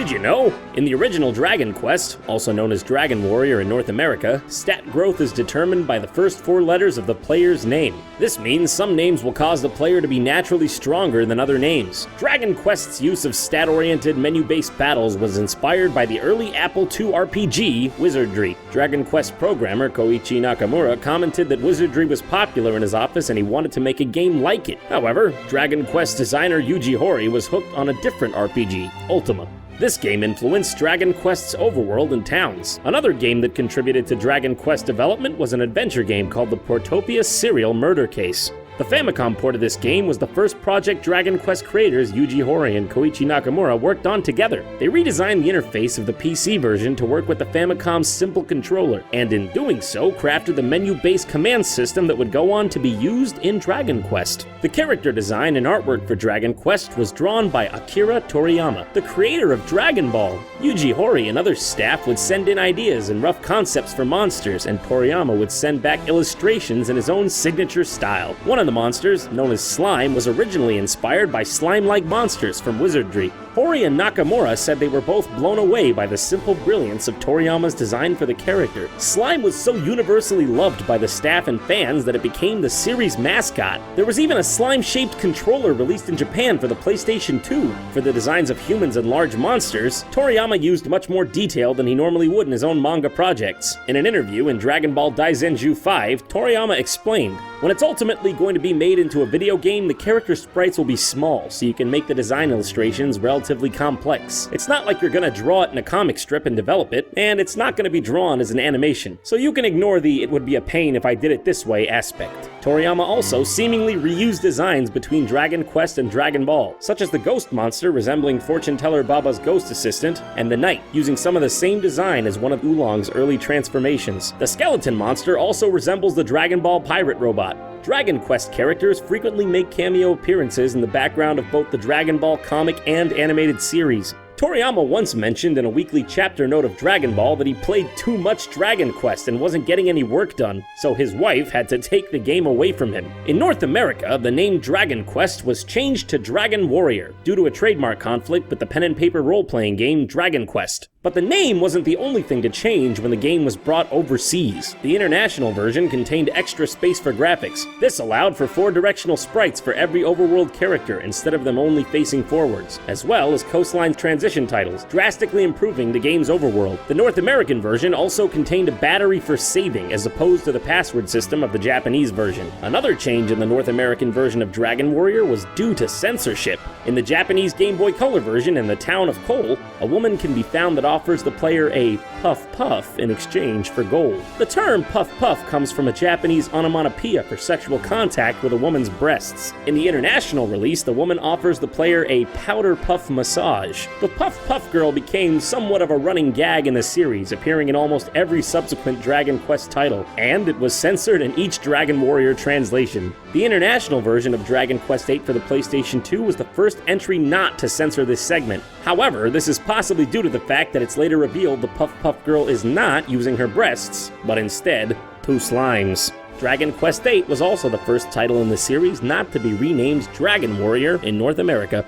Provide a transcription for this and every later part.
Did you know? In the original Dragon Quest, also known as Dragon Warrior in North America, stat growth is determined by the first 4 letters of the player's name. This means some names will cause the player to be naturally stronger than other names. Dragon Quest's use of stat-oriented menu-based battles was inspired by the early Apple II RPG, Wizardry. Dragon Quest programmer Koichi Nakamura commented that Wizardry was popular in his office and he wanted to make a game like it. However, Dragon Quest designer YUJI HORII was hooked on a different RPG, Ultima. This game influenced Dragon Quest's overworld and towns. Another game that contributed to Dragon Quest development was an adventure game called the Portopia Serial Murder Case. The Famicom port of this game was the first project Dragon Quest creators YUJI HORII and Koichi Nakamura worked on together. They redesigned the interface of the PC version to work with the Famicom's simple controller, and in doing so, crafted the menu-based command system that would go on to be used in Dragon Quest. The character design and artwork for Dragon Quest was drawn by AKIRA Toriyama, the creator of Dragon Ball. YUJI HORII and other staff would send in ideas and rough concepts for monsters, and Toriyama would send back illustrations in his own signature style. One of the monsters, known as Slime, was originally inspired by slime-like monsters from Wizardry. HORII and Nakamura said they were both blown away by the simple brilliance of Toriyama's design for the character. Slime was so universally loved by the staff and fans that it became the series' mascot. There was even a slime-shaped controller released in Japan for the PlayStation 2. For the designs of humans and large monsters, Toriyama used much more detail than he normally would in his own manga projects. In an interview in Dragon Ball Daizenju 5, Toriyama explained, "When it's ultimately going to be made into a video game, the character sprites will be small, so you can make the design illustrations relatively complex. It's not like you're gonna draw it in a comic strip and develop it, and it's not gonna be drawn as an animation, so you can ignore the 'it would be a pain if I did it this way' aspect." Toriyama also seemingly reused designs between Dragon Quest and Dragon Ball, such as the ghost monster resembling fortune teller Baba's ghost assistant, and the knight, using some of the same design as one of Oolong's early transformations. The skeleton monster also resembles the Dragon Ball pirate robot. Dragon Quest characters frequently make cameo appearances in the background of both the Dragon Ball comic and animated series. Toriyama once mentioned in a weekly chapter note of Dragon Ball that he played too much Dragon Quest and wasn't getting any work done, so his wife had to take the game away from him. In North America, the name Dragon Quest was changed to Dragon Warrior due to a trademark conflict with the pen and paper role-playing game Dragon Quest. But the name wasn't the only thing to change when the game was brought overseas. The international version contained extra space for graphics. This allowed for 4-directional sprites for every overworld character instead of them only facing forwards, as well as coastline transition titles, drastically improving the game's overworld. The North American version also contained a battery for saving as opposed to the password system of the Japanese version. Another change in the North American version of Dragon Warrior was due to censorship. In the Japanese Game Boy Color version in the town of Cole, a woman can be found that offers the player a puff puff in exchange for gold. The term puff puff comes from a Japanese onomatopoeia for sexual contact with a woman's breasts. In the international release, the woman offers the player a powder puff massage. The puff puff girl became somewhat of a running gag in the series, appearing in almost every subsequent Dragon Quest title, and it was censored in each Dragon Warrior translation. The international version of Dragon Quest VIII for the PlayStation 2 was the first entry not to censor this segment. However, this is possibly due to the fact that it's later revealed the Puff Puff girl is not using her breasts, but instead, 2 slimes. Dragon Quest VIII was also the first title in the series not to be renamed Dragon Warrior in North America.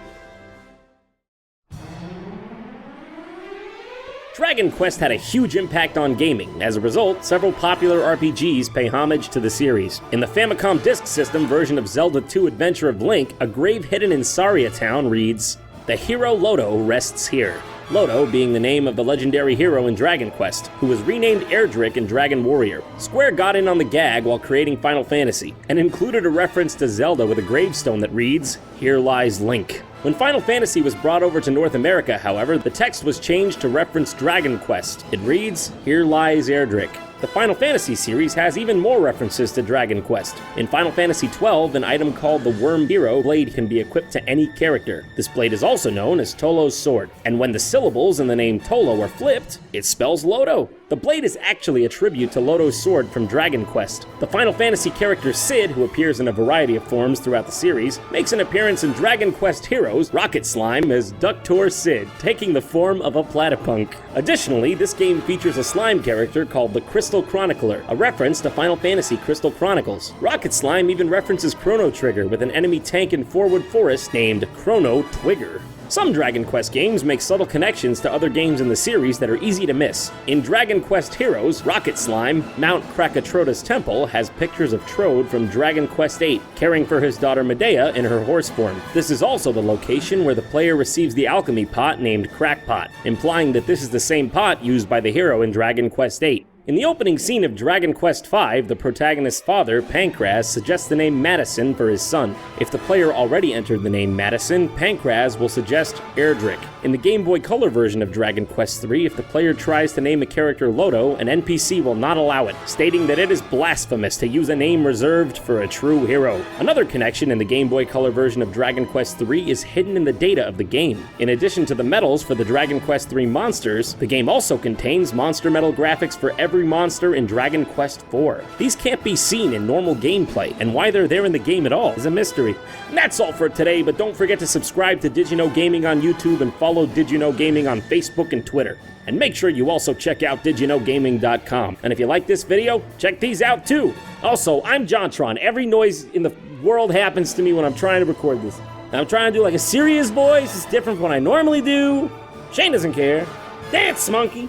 Dragon Quest had a huge impact on gaming. As a result, several popular RPGs pay homage to the series. In the Famicom Disk System version of Zelda 2 Adventure of Link, a grave hidden in Saria Town reads, "The hero Loto rests here." Loto being the name of the legendary hero in Dragon Quest, who was renamed Erdrick in Dragon Warrior. Square got in on the gag while creating Final Fantasy, and included a reference to Zelda with a gravestone that reads, "Here lies Link." When Final Fantasy was brought over to North America, however, the text was changed to reference Dragon Quest. It reads, "Here lies Erdrick." The Final Fantasy series has even more references to Dragon Quest. In Final Fantasy XII, an item called the Worm Hero blade can be equipped to any character. This blade is also known as TOLO'S sword, and when the syllables in the name Tolo are flipped, it spells Loto. The blade is actually a tribute to Loto's sword from Dragon Quest. The Final Fantasy character Cid, who appears in a variety of forms throughout the series, makes an appearance in Dragon Quest Heroes Rocket Slime as Ductor Cid, taking the form of a platypunk. Additionally, this game features a slime character called the Crystal Chronicler, a reference to Final Fantasy Crystal Chronicles. Rocket Slime even references Chrono Trigger with an enemy tank in Forward Forest named Chrono Twigger. Some Dragon Quest games make subtle connections to other games in the series that are easy to miss. In Dragon Quest Heroes, Rocket Slime, Mount Krakatoa's temple has pictures of Trode from Dragon Quest VIII, caring for his daughter Medea in her horse form. This is also the location where the player receives the alchemy pot named Crackpot, implying that this is the same pot used by the hero in Dragon Quest VIII. In the opening scene of Dragon Quest V, the protagonist's father, Pancraz, suggests the name Madison for his son. If the player already entered the name Madison, Pancraz will suggest Erdrick. In the Game Boy Color version of Dragon Quest III, if the player tries to name a character Loto, an NPC will not allow it, stating that it is blasphemous to use a name reserved for a true hero. Another connection in the Game Boy Color version of Dragon Quest III is hidden in the data of the game. In addition to the medals for the Dragon Quest III monsters, the game also contains monster medal graphics for every monster in Dragon Quest IV. These can't be seen in normal gameplay, and why they're there in the game at all is a mystery. And that's all for today, but don't forget to subscribe to DidYouKnowGaming on YouTube and follow DidYouKnowGaming on Facebook and Twitter. And make sure you also check out DidYouKnowGaming.com. And if you like this video, check these out too. Also, I'm JonTron. Every noise in the world happens to me when I'm trying to record this. I'm trying to do like a serious voice. It's different from what I normally do. Shane doesn't care. Dance, monkey.